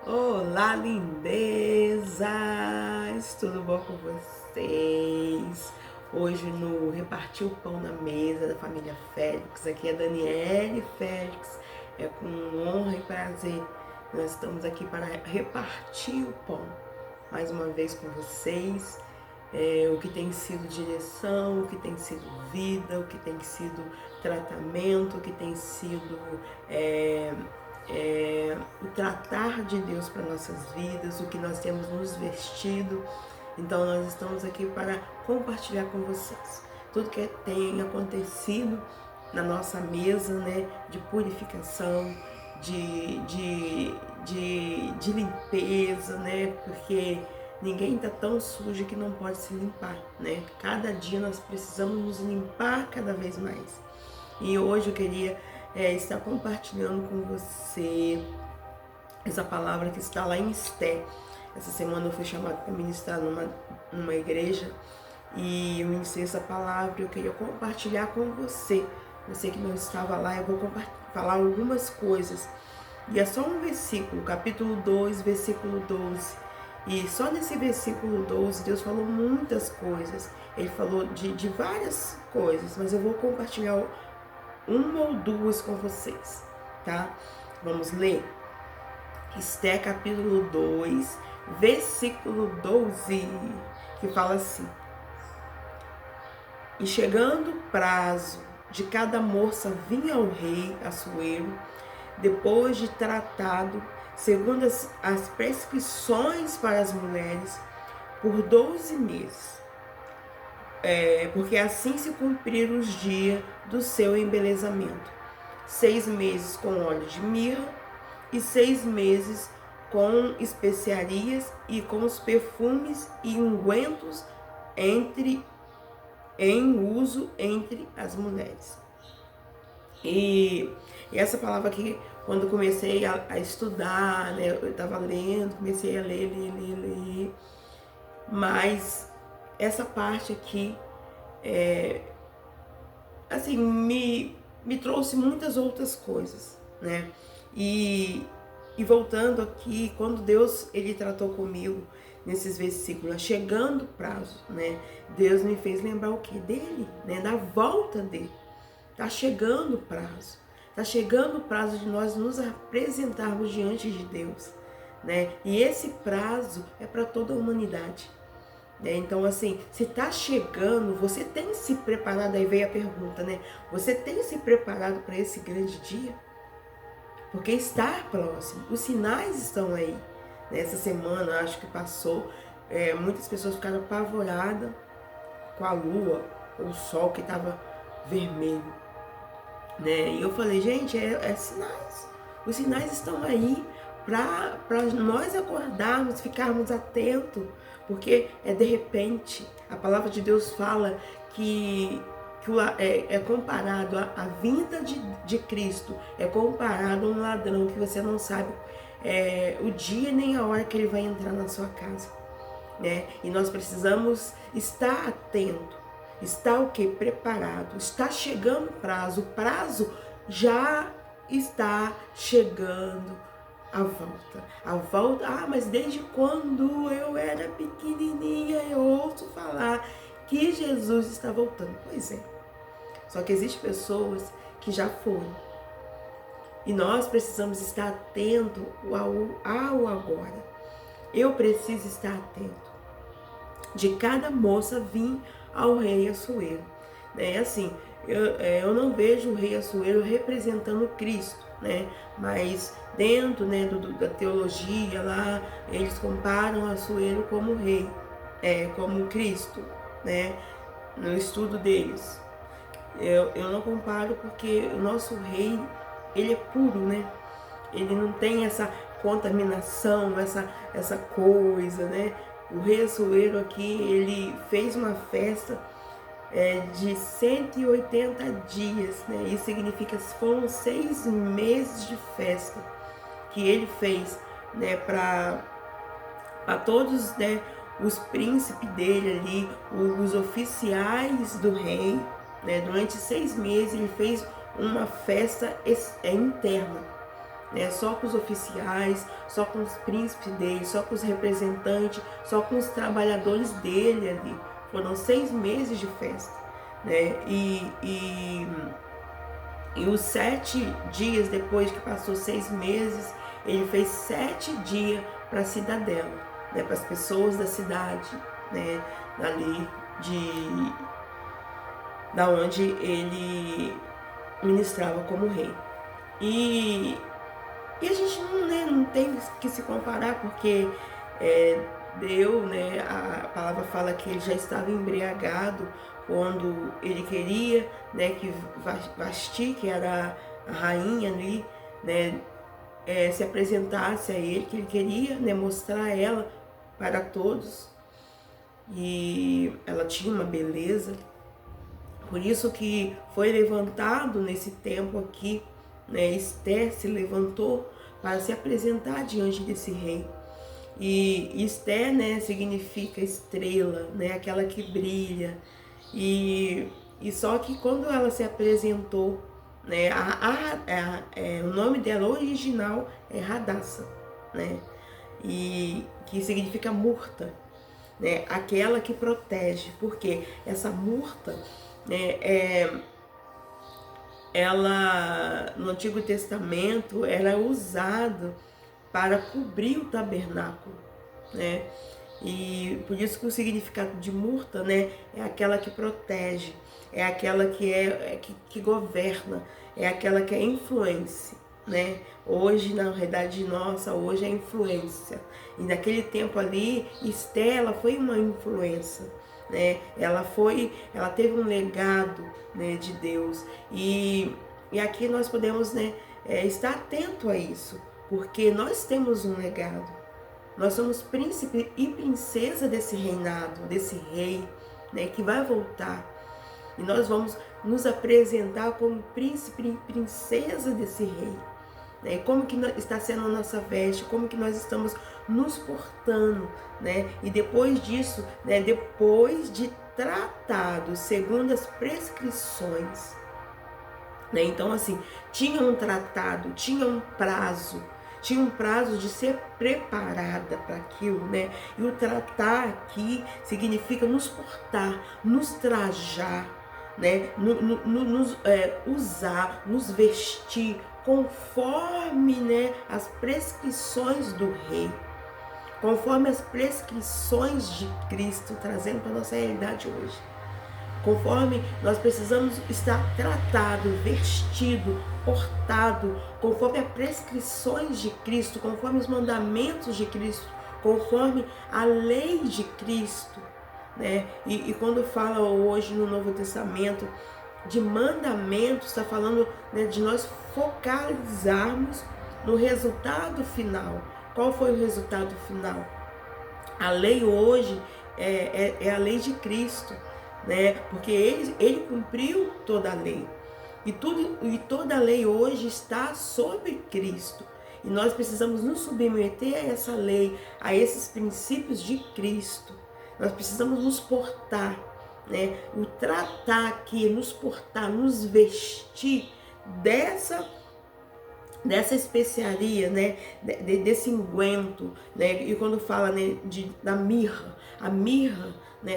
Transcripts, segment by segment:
Olá, lindezas! Tudo bom com vocês? Hoje no Repartir o Pão na Mesa da família Félix, aqui é Daniele Félix, é com honra e prazer. Nós estamos aqui para repartir o pão, mais uma vez com vocês, o que tem sido direção, o que tem sido vida, o que tem sido tratamento, o que tem sido o tratar de Deus para nossas vidas, o que nós temos nos vestido. Então nós estamos aqui para compartilhar com vocês tudo que tem acontecido na nossa mesa, né, de purificação, de limpeza, né, porque ninguém está tão sujo que não pode se limpar, né? Cada dia nós precisamos nos limpar cada vez mais. E hoje eu queria estar compartilhando com você essa palavra que está lá em Esté. Essa semana eu fui chamada para ministrar numa igreja e eu ministrei essa palavra e eu queria compartilhar com você. Você que não estava lá, eu vou falar algumas coisas. E é só um versículo, capítulo 2, versículo 12. E só nesse versículo 12, Deus falou muitas coisas. Ele falou de várias coisas, mas eu vou compartilhar uma ou duas com vocês, tá? Vamos ler? Esté capítulo 2, versículo 12, que fala assim: E chegando o prazo de cada moça vir ao rei Assuero, depois de tratado, segundo as prescrições para as mulheres, por 12 meses, porque assim se cumpriram os dias do seu embelezamento. 6 meses com óleo de mirra e 6 meses com especiarias e com os perfumes e ungüentos em uso entre as mulheres. E essa palavra aqui, quando comecei a estudar, né, eu estava lendo, comecei a ler, mas essa parte aqui, assim, me trouxe muitas outras coisas, né? E voltando aqui, quando Deus ele tratou comigo nesses versículos, chegando o prazo, né? Deus me fez lembrar o que? Dele, né? Da volta dele. Tá chegando o prazo. Tá chegando o prazo de nós nos apresentarmos diante de Deus, né? E esse prazo é para toda a humanidade. Então, assim, se tá chegando, você tem se preparado? Aí veio a pergunta, né? Você tem se preparado para esse grande dia? Porque está próximo, os sinais estão aí. Nessa semana, acho que passou, muitas pessoas ficaram apavoradas com a lua, ou o sol que estava vermelho, né? E eu falei, gente, é sinais. Os sinais estão aí para nós acordarmos, ficarmos atentos, porque de repente. A palavra de Deus fala que é comparado a vinda de Cristo, é comparado a um ladrão que você não sabe o dia nem a hora que ele vai entrar na sua casa, né? E nós precisamos estar atento, estar o que? Preparado. Está chegando o prazo já está chegando. A volta, mas desde quando eu era pequenininha eu ouço falar que Jesus está voltando. Pois é, só que existem pessoas que já foram. E nós precisamos estar atento ao agora. Eu preciso estar atento de cada moça vir ao rei Assuero. Assim, eu não vejo o rei Assuero representando Cristo, né? Mas dentro, né, da teologia lá, eles comparam Assuero como rei, como Cristo, né? No estudo deles. Eu não comparo porque o nosso rei, ele é puro, né? Ele não tem essa contaminação, essa coisa, né? O rei Assuero aqui, ele fez uma festa de 180 dias, né? Isso significa que foram 6 meses de festa que ele fez, né? Para todos, né? Os príncipes dele ali, os oficiais do rei, né? Durante 6 meses ele fez uma festa interna. né? Só com os oficiais, só com os príncipes dele, só com os representantes, só com os trabalhadores dele ali. Foram 6 meses de festa, né? E os 7 dias depois que passou 6 meses, ele fez 7 dias para a cidadela, né? Para as pessoas da cidade, né? Ali da onde ele ministrava como rei. E a gente não, né, não tem que se comparar, porque deu, né, a palavra fala que ele já estava embriagado quando ele queria, né, que Vasti, que era a rainha ali, né, se apresentasse a ele, que ele queria, né, mostrar ela para todos. E ela tinha uma beleza. Por isso que foi levantado nesse tempo aqui, né, Esther se levantou para se apresentar diante desse rei. E Esther, né, significa estrela, né, aquela que brilha. E só que quando ela se apresentou, né, o nome dela original é Radassa, né, e que significa murta, né, aquela que protege, porque essa murta, né, ela no Antigo Testamento era usada para cobrir o tabernáculo, né? E por isso que o significado de murta, né, é aquela que protege, é aquela que governa, é aquela que é influência, né? Hoje, na realidade nossa, hoje é influência. E naquele tempo ali, Esther foi uma influência, né? Ela teve um legado, né, de Deus. E aqui nós podemos, né, estar atento a isso, porque nós temos um legado. Nós somos príncipe e princesa desse reinado, desse rei, né, que vai voltar. E nós vamos nos apresentar como príncipe e princesa desse rei. Né? Como que está sendo a nossa veste, como que nós estamos nos portando, né? E depois disso, né, depois de tratado segundo as prescrições, né? Então, assim, tinha um tratado, tinha um prazo de ser preparada para aquilo, né? E o tratar aqui significa nos portar, nos trajar, né? Nos usar, nos vestir conforme, né, as prescrições do rei, conforme as prescrições de Cristo, trazendo para a nossa realidade hoje. Conforme nós precisamos estar tratado, vestido, portado, conforme as prescrições de Cristo, conforme os mandamentos de Cristo, conforme a lei de Cristo, né? E quando fala hoje no Novo Testamento de mandamentos, está falando, né, de nós focalizarmos no resultado final. Qual foi o resultado final? A lei hoje é a lei de Cristo, né? Porque ele cumpriu toda a lei. E toda a lei hoje está sobre Cristo. E nós precisamos nos submeter a essa lei, a esses princípios de Cristo. Nós precisamos nos portar, né? O tratar aqui, nos portar, nos vestir dessa especiaria, né, desse unguento, né? E quando fala, né, da mirra, a mirra, né,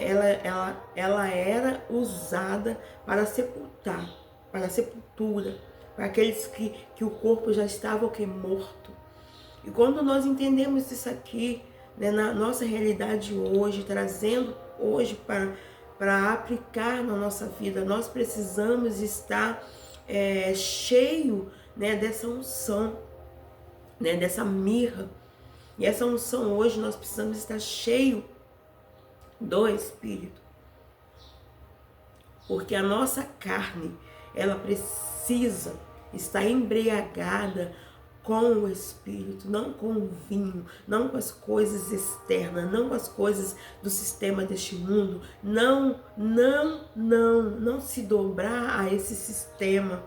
ela era usada para sepultar, para a sepultura, para aqueles que o corpo já estava morto. E quando nós entendemos isso aqui, né, na nossa realidade hoje, trazendo hoje para aplicar na nossa vida, nós precisamos estar cheio, né, dessa unção, né, dessa mirra. E essa unção hoje nós precisamos estar cheio do Espírito, porque a nossa carne, ela precisa estar embriagada com o Espírito, não com o vinho, não com as coisas externas, não com as coisas do sistema deste mundo, não se dobrar a esse sistema,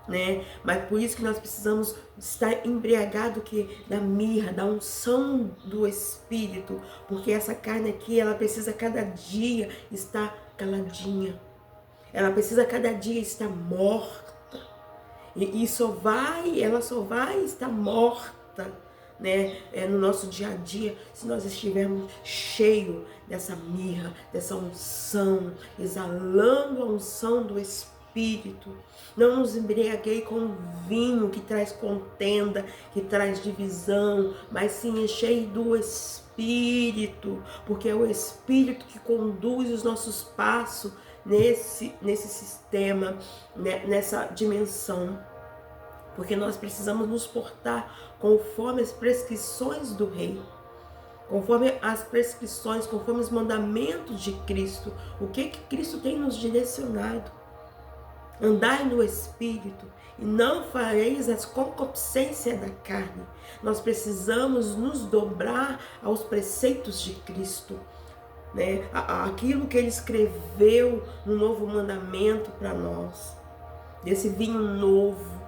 né? Mas por isso que nós precisamos estar embriagado da mirra, da unção do Espírito, porque essa carne aqui, ela precisa cada dia estar caladinha, ela precisa cada dia estar morta. E ela só vai estar morta, né, no nosso dia a dia, se nós estivermos cheios dessa mirra, dessa unção, exalando a unção do Espírito. Não nos embriaguei com vinho que traz contenda, que traz divisão, mas sim enchei do Espírito, porque é o Espírito que conduz os nossos passos nesse sistema, né, nessa dimensão. Porque nós precisamos nos portar conforme as prescrições do Rei, conforme as prescrições, conforme os mandamentos de Cristo. O que Cristo tem nos direcionado? Andai no Espírito e não fareis as concupiscências da carne. Nós precisamos nos dobrar aos preceitos de Cristo, né? Aquilo que Ele escreveu no novo mandamento para nós, desse vinho novo.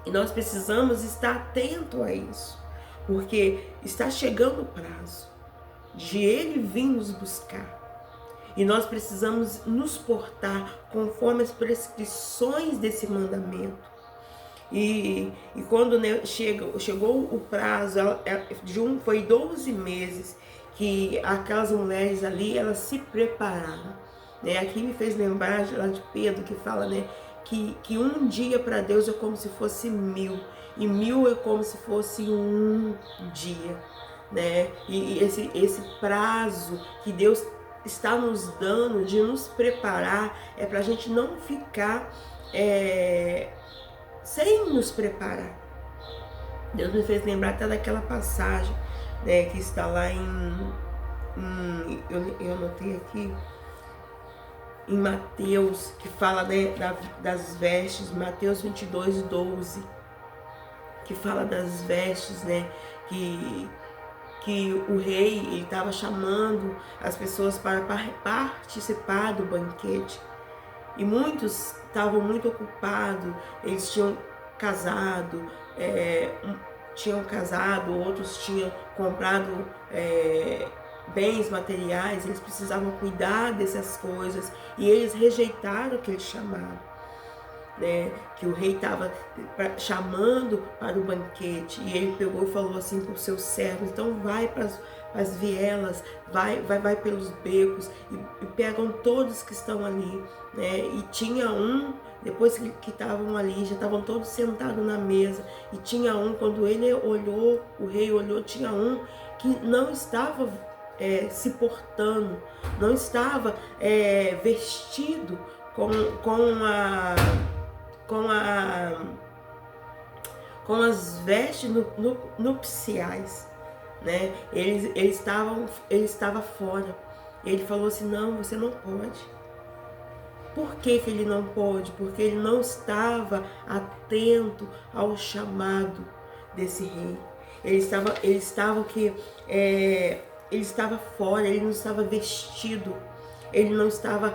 E nós precisamos estar atento a isso, porque está chegando o prazo de Ele vir nos buscar. E nós precisamos nos portar conforme as prescrições desse mandamento. E quando, né, chegou o prazo, foi 12 meses que aquelas mulheres ali, elas se prepararam, né? Aqui me fez lembrar lá de Pedro, que fala, né, que um dia para Deus é como se fosse 1000, e 1000 é como se fosse um dia, né? E esse prazo que Deus está nos dando de nos preparar é para a gente não ficar sem nos preparar. Deus me fez lembrar até daquela passagem, né, que está lá eu anotei aqui, em Mateus, que fala, né, das vestes, Mateus 22:12, que fala das vestes, né, que o rei estava chamando as pessoas para participar do banquete. E muitos estavam muito ocupados, eles tinham casado, outros tinham comprado bens materiais, eles precisavam cuidar dessas coisas, e eles rejeitaram aquele chamado, né, que o rei estava chamando para o banquete. E ele pegou e falou assim para os seus servos: então vai para as vielas, vai pelos becos e pegam todos que estão ali, né? E tinha um, depois que estavam ali, já estavam todos sentados na mesa, e tinha um, quando ele olhou, o rei olhou, tinha um que não estava se portando, não estava vestido com as vestes nupciais, né? Ele estava fora. Ele falou assim: não, você não pode. Por que ele não pode? Porque ele não estava atento ao chamado desse rei. Ele estava fora, ele não estava vestido, ele não estava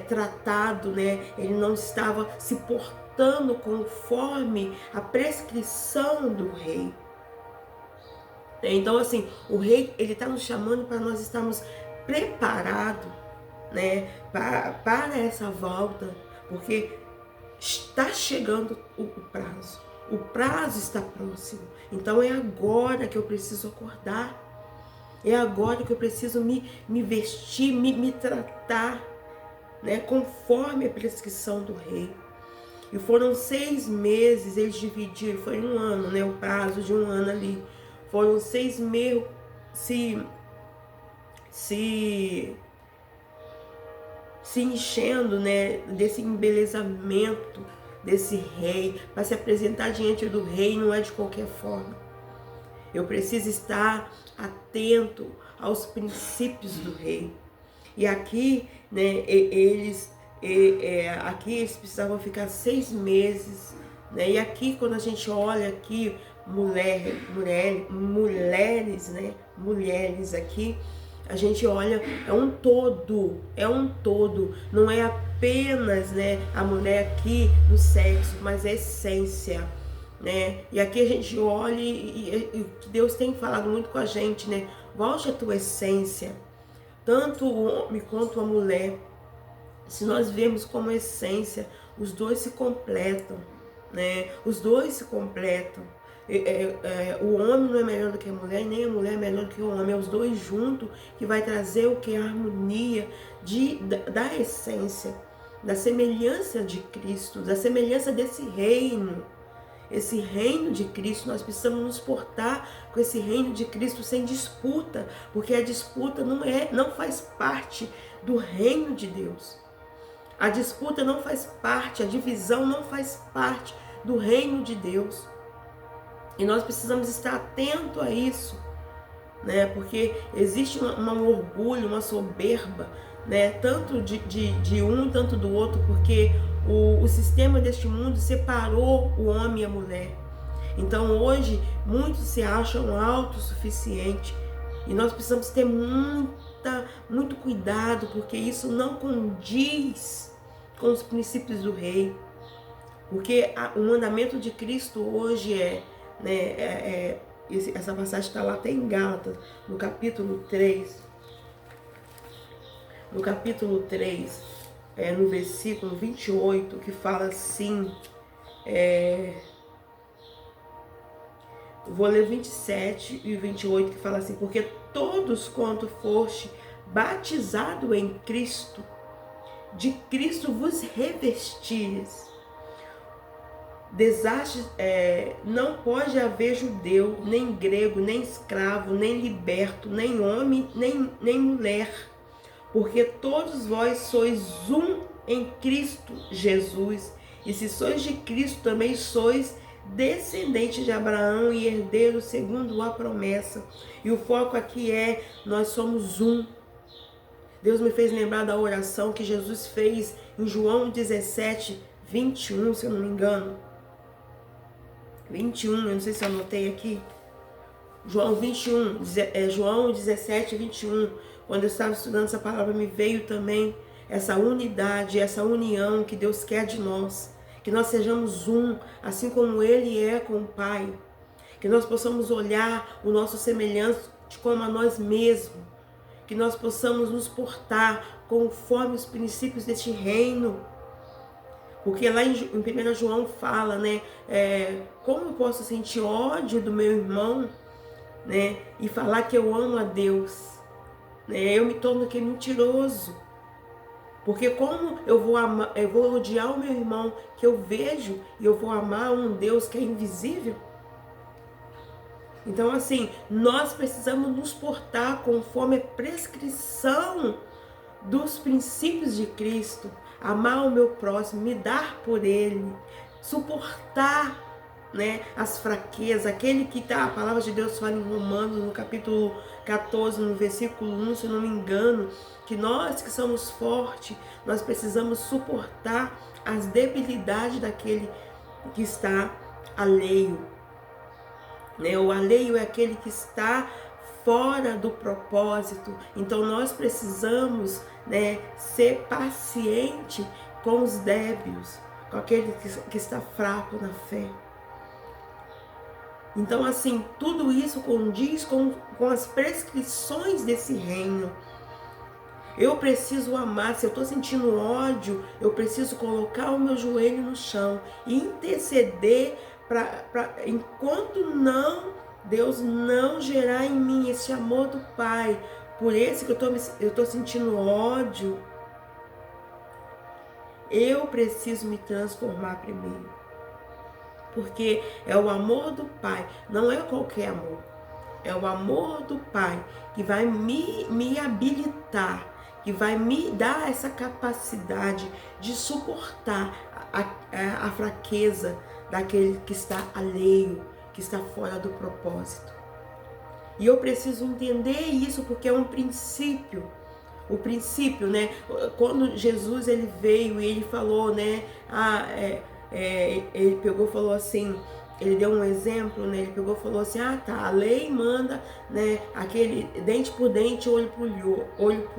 tratado, né? Ele não estava se portando conforme a prescrição do rei. Então, assim, o rei, ele está nos chamando para nós estarmos preparados, né, para essa volta, porque está chegando o prazo. O prazo está próximo. Então é agora que eu preciso acordar. É agora que eu preciso me vestir, me tratar, né, conforme a prescrição do rei. E foram 6 meses, eles dividiram, foi 1 ano, né, o prazo de 1 ano ali. Foram 6 meses se enchendo, né, desse embelezamento desse rei, para se apresentar diante do rei. Não é de qualquer forma. Eu preciso estar atento aos princípios do rei. E aqui, né, aqui eles precisavam ficar 6 meses, né? E aqui, quando a gente olha aqui, mulheres, né? Mulheres aqui, a gente olha, é um todo, não é apenas, né, a mulher aqui no sexo, mas é essência, né? E aqui a gente olha e Deus tem falado muito com a gente, né? Volte a tua essência, tanto o homem quanto a mulher. Se nós vemos como essência, os dois se completam, né? Os dois se completam. O homem não é melhor do que a mulher, nem a mulher é melhor do que o homem. É os dois juntos que vai trazer o que? A harmonia da essência, da semelhança de Cristo, da semelhança desse reino. Esse reino de Cristo, nós precisamos nos portar com esse reino de Cristo sem disputa, porque a disputa não faz parte do reino de Deus. A disputa não faz parte, a divisão não faz parte do reino de Deus. E nós precisamos estar atento a isso, né? Porque existe um orgulho, uma soberba, né? Tanto de um, tanto do outro, porque o sistema deste mundo separou o homem e a mulher. Então hoje muitos se acham autossuficientes e nós precisamos ter muito cuidado, porque isso não condiz com os princípios do rei. Porque o mandamento de Cristo hoje essa passagem está lá até em Gálatas, no capítulo 3. No capítulo 3, no versículo 28, que fala assim, vou ler 27 e 28, que fala assim: porque todos quanto foste batizado em Cristo, de Cristo vos revestis. Não pode haver judeu, nem grego, nem escravo, nem liberto, nem homem, nem mulher, porque todos vós sois um em Cristo Jesus. E se sois de Cristo, também sois descendente de Abraão e herdeiro segundo a promessa. E o foco aqui nós somos um. Deus me fez lembrar da oração que Jesus fez em João 17, 21, se eu não me engano. 21, eu não sei se eu anotei aqui. João 21, João 17, 21. Quando eu estava estudando essa palavra, me veio também essa unidade, essa união que Deus quer de nós. Que nós sejamos um, assim como Ele é com o Pai. Que nós possamos olhar o nosso semelhante como a nós mesmos. Que nós possamos nos portar conforme os princípios deste reino. Porque lá em 1 João fala, né? Como eu posso sentir ódio do meu irmão, né? E falar que eu amo a Deus, né? Eu me torno que mentiroso. Porque como eu vou odiar o meu irmão que eu vejo e eu vou amar um Deus que é invisível? Então, assim, nós precisamos nos portar conforme a prescrição dos princípios de Cristo. Amar o meu próximo, me dar por ele, suportar, né, as fraquezas. Aquele que a palavra de Deus fala em Romanos, no capítulo 14, no versículo 1, se eu não me engano, que nós que somos fortes, nós precisamos suportar as debilidades daquele que está alheio. Né? O alheio é aquele que está fora do propósito. Então nós precisamos, né, ser paciente com os débios, com aquele que está fraco na fé. Então, assim, tudo isso condiz com as prescrições desse reino. Eu preciso amar. Se eu estou sentindo ódio, eu preciso colocar o meu joelho no chão e interceder enquanto Deus não gerar em mim esse amor do Pai, por esse que eu estou sentindo ódio, eu preciso me transformar primeiro. Porque é o amor do Pai, não é qualquer amor. É o amor do Pai que vai me habilitar, que vai me dar essa capacidade de suportar a fraqueza daquele que está alheio, que está fora do propósito. E eu preciso entender isso porque é um princípio. O princípio, né? Quando Jesus ele veio e ele falou, né? Ele pegou e falou assim, ele deu um exemplo, né? Ele pegou e falou assim, a lei manda, né? Aquele dente por dente, olho por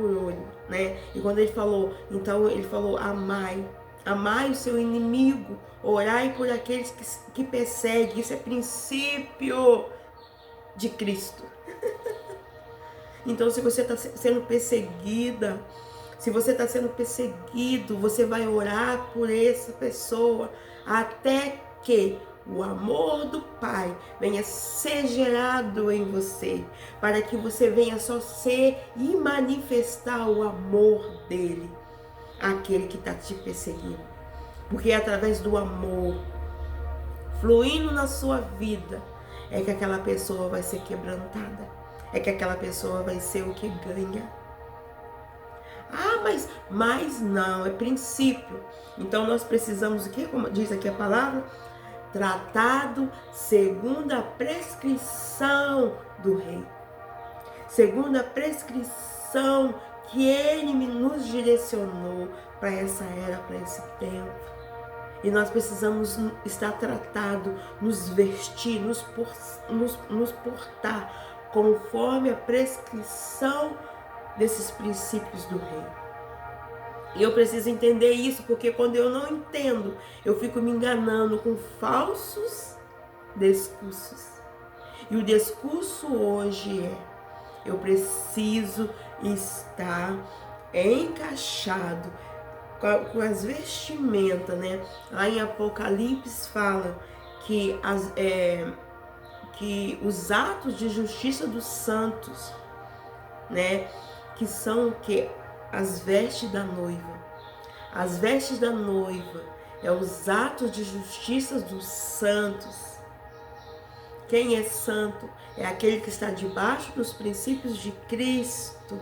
olho, né? E quando ele falou, então ele falou, amai o seu inimigo, orai por aqueles que perseguem. Isso é princípio de Cristo. Então, se você está sendo perseguida, se você está sendo perseguido, você vai orar por essa pessoa até que o amor do Pai venha ser gerado em você, para que você venha só ser e manifestar o amor dele, àquele que está te perseguindo. Porque é através do amor fluindo na sua vida é que aquela pessoa vai ser quebrantada, é que aquela pessoa vai ser o que ganha. Ah, mas não, é princípio. Então nós precisamos o quê? Como diz aqui a palavra? Tratado segundo a prescrição do rei. Segundo a prescrição que ele nos direcionou para essa era, para esse tempo. E nós precisamos estar tratado, nos vestir, nos portar conforme a prescrição desses princípios do rei. E eu preciso entender isso, porque quando eu não entendo, eu fico me enganando com falsos discursos. E o discurso hoje é: eu preciso estar encaixado com as vestimentas, né? Lá em Apocalipse fala que os atos de justiça dos santos, né? Que são o que? As vestes da noiva. As vestes da noiva é os atos de justiça dos santos. Quem é santo é aquele que está debaixo dos princípios de Cristo.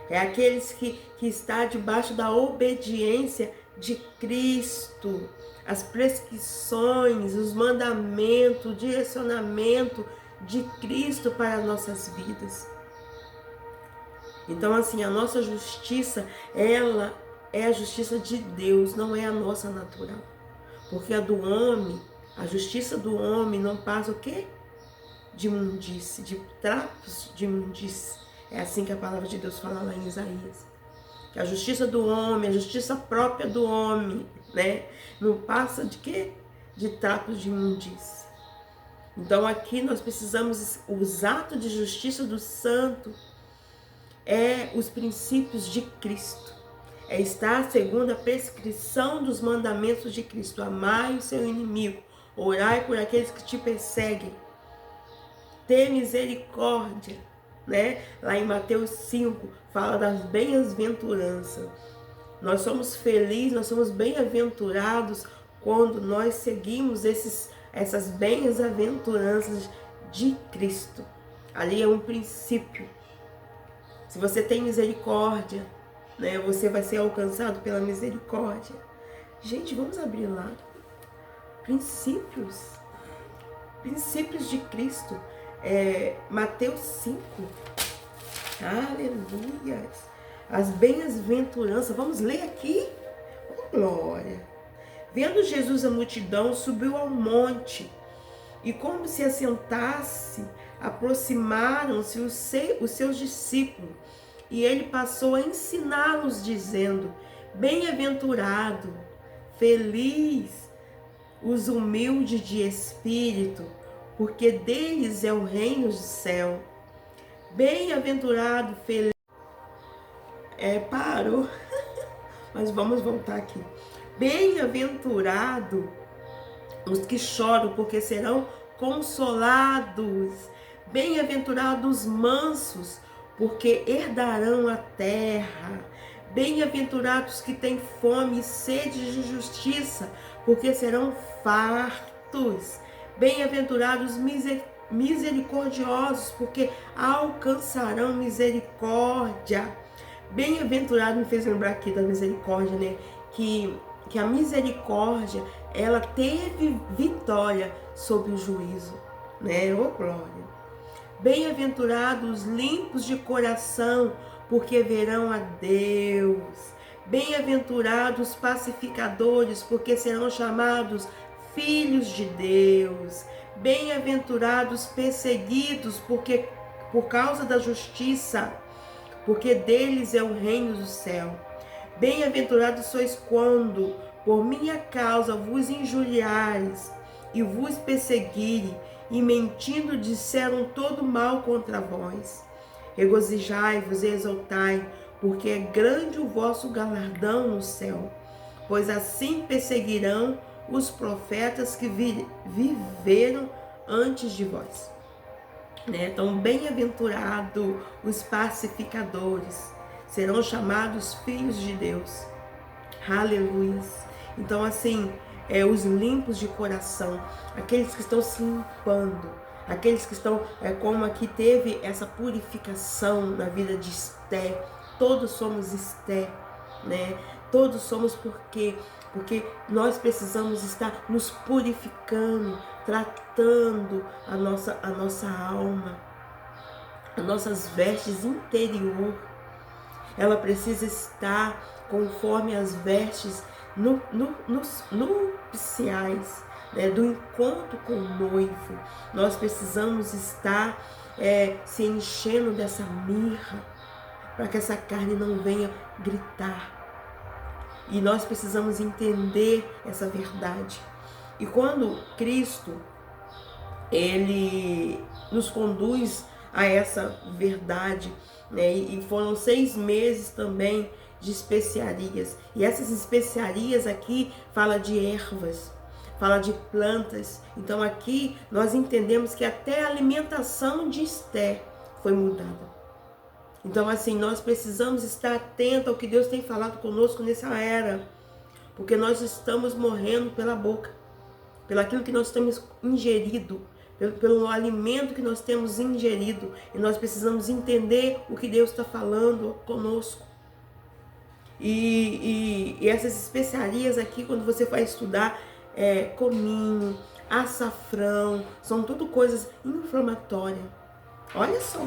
É aqueles que está debaixo da obediência de Cristo. As prescrições, os mandamentos, o direcionamento de Cristo para as nossas vidas. Então, assim, a nossa justiça, ela é a justiça de Deus, não é a nossa natural. Porque a do homem, a justiça do homem não passa o quê? De imundície, de trapos de imundície. É assim que a palavra de Deus fala lá em Isaías. Que a justiça do homem, a justiça própria do homem, né? Não passa de quê? De trapos de imundície. Então aqui nós precisamos, os atos de justiça do santo é os princípios de Cristo. É estar segundo a prescrição dos mandamentos de Cristo. Amai o seu inimigo, orai por aqueles que te perseguem. Ter misericórdia, né? Lá em Mateus 5, fala das bem-aventuranças. Nós somos felizes, nós somos bem-aventurados quando nós seguimos essas bem-aventuranças de Cristo. Ali é um princípio. Se você tem misericórdia, né, você vai ser alcançado pela misericórdia. Gente, vamos abrir lá. Princípios de Cristo. Mateus 5. Aleluia. As bem-aventuranças. Vamos ler aqui. Oh, glória. Vendo Jesus a multidão, subiu ao monte. E como se assentasse, aproximaram-se os seus discípulos. E ele passou a ensiná-los, dizendo: bem-aventurado, feliz os humildes de espírito, porque deles é o reino do céu. Bem-aventurado, feliz. Parou. Mas vamos voltar aqui. Bem-aventurado os que choram, porque serão consolados. Bem-aventurados os mansos, porque herdarão a terra. Bem-aventurados que têm fome e sede de justiça, porque serão fartos. Bem-aventurados misericordiosos, porque alcançarão misericórdia. Bem-aventurado, me fez lembrar aqui da misericórdia, né? Que a misericórdia, ela teve vitória sobre o juízo, né? Oh, glória. Bem-aventurados limpos de coração, porque verão a Deus. Bem-aventurados pacificadores, porque serão chamados filhos de Deus. Bem-aventurados perseguidos, porque por causa da justiça, porque deles é o reino do céu. Bem-aventurados sois quando, por minha causa, vos injuriares e vos perseguirem, e mentindo disseram todo mal contra vós. Regozijai-vos e exultai, porque é grande o vosso galardão no céu, pois assim perseguirão os profetas que viveram antes de vós. Então, bem-aventurado os pacificadores, serão chamados filhos de Deus. Aleluia. Então, assim, os limpos de coração, aqueles que estão se limpando, aqueles que estão, como aqui teve essa purificação na vida de Esté. Todos somos Esté, né? Todos somos porque nós precisamos estar nos purificando, tratando a nossa alma, as nossas vestes interior. Ela precisa estar conforme as vestes nupciais, né, do encontro com o noivo. Nós precisamos estar se enchendo dessa mirra, para que essa carne não venha gritar. E nós precisamos entender essa verdade. E quando Cristo, Ele nos conduz a essa verdade, né? E foram 6 meses também de especiarias. E essas especiarias aqui fala de ervas, fala de plantas. Então aqui nós entendemos que até a alimentação de Esté foi mudada. Então, assim, nós precisamos estar atentos ao que Deus tem falado conosco nessa era, porque nós estamos morrendo pela boca, pelo aquilo que nós temos ingerido, pelo alimento que nós temos ingerido, e nós precisamos entender o que Deus está falando conosco. E essas especiarias aqui, quando você vai estudar, cominho, açafrão, são tudo coisas inflamatórias. Olha só.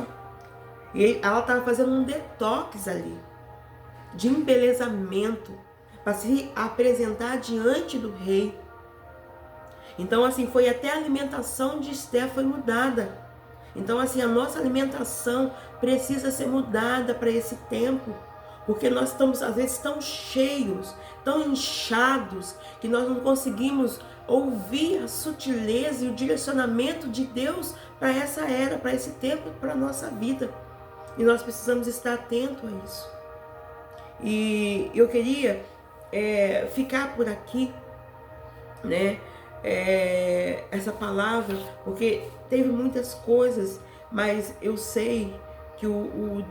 E ela estava fazendo um detox ali, de embelezamento, para se apresentar diante do rei. Então, assim, foi até a alimentação de Esté foi mudada. Então, assim, a nossa alimentação precisa ser mudada para esse tempo, porque nós estamos, às vezes, tão cheios, tão inchados, que nós não conseguimos ouvir a sutileza e o direcionamento de Deus para essa era, para esse tempo, para a nossa vida. E nós precisamos estar atentos a isso. E eu queria ficar por aqui, né? Essa palavra, porque teve muitas coisas, mas eu sei que o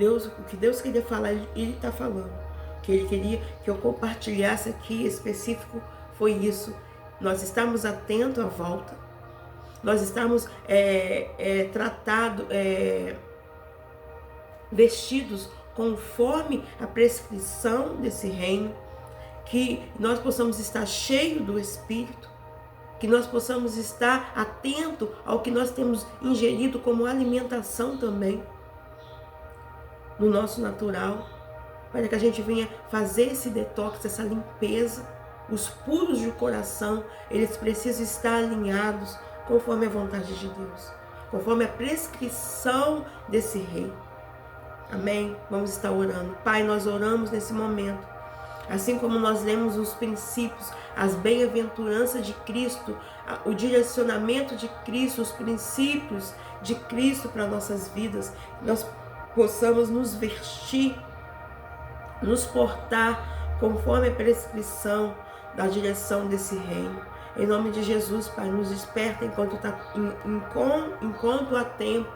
que Deus queria falar, Ele está falando. O que Ele queria que eu compartilhasse aqui específico foi isso. Nós estamos atentos à volta. Nós estamos vestidos conforme a prescrição desse reino, que nós possamos estar cheios do Espírito, que nós possamos estar atentos ao que nós temos ingerido como alimentação também, no nosso natural, para que a gente venha fazer esse detox, essa limpeza. Os puros de coração, eles precisam estar alinhados conforme a vontade de Deus, conforme a prescrição desse rei. Amém? Vamos estar orando. Pai, nós oramos nesse momento. Assim como nós lemos os princípios, as bem-aventuranças de Cristo, o direcionamento de Cristo, os princípios de Cristo para nossas vidas, nós possamos nos vestir, nos portar conforme a prescrição da direção desse reino. Em nome de Jesus, Pai, nos desperta enquanto há tempo,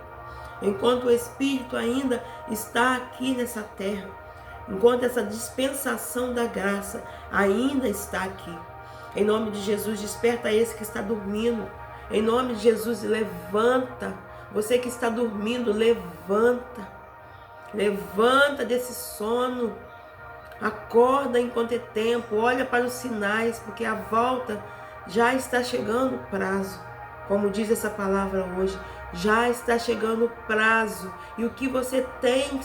enquanto o Espírito ainda está aqui nessa terra, enquanto essa dispensação da graça ainda está aqui. Em nome de Jesus, desperta esse que está dormindo. Em nome de Jesus, levanta. Você que está dormindo, levanta. Levanta desse sono. Acorda enquanto é tempo. Olha para os sinais, porque a volta já está chegando o prazo. Como diz essa palavra hoje, já está chegando o prazo. E o que você tem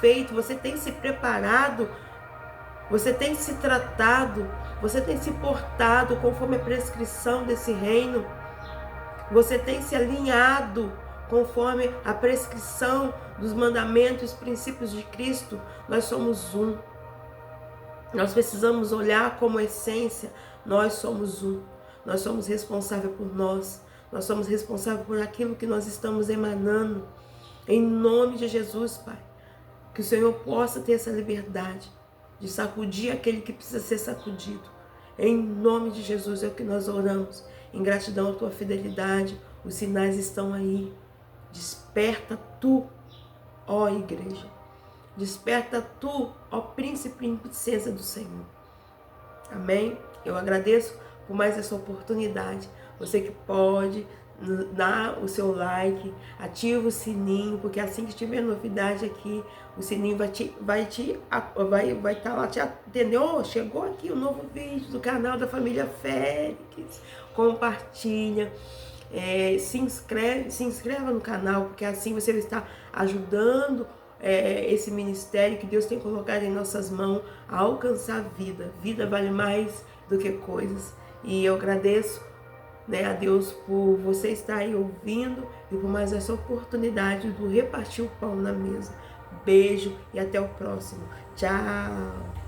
feito, você tem se preparado, você tem se tratado, você tem se portado conforme a prescrição desse reino. Você tem se alinhado conforme a prescrição dos mandamentos e princípios de Cristo. Nós somos um. Nós precisamos olhar como essência. Nós somos um. Nós somos responsáveis por nós. Nós somos responsáveis por aquilo que nós estamos emanando. Em nome de Jesus, Pai. Que o Senhor possa ter essa liberdade de sacudir aquele que precisa ser sacudido. Em nome de Jesus é o que nós oramos. Em gratidão à tua fidelidade, os sinais estão aí. Desperta tu, ó igreja. Desperta tu, ó príncipe e princesa do Senhor. Amém? Eu agradeço por mais essa oportunidade. Você que pode, dá o seu like, ativa o sininho, porque assim que tiver novidade aqui, o sininho vai estar lá te atendendo. Oh, chegou aqui um novo vídeo do canal da família Félix. Compartilha. Se inscreva no canal, porque assim você vai estar ajudando esse ministério que Deus tem colocado em nossas mãos a alcançar vida. Vida vale mais do que coisas. E eu agradeço, né, a Deus por você estar aí ouvindo e por mais essa oportunidade do repartir o pão na mesa. Beijo e até o próximo. Tchau!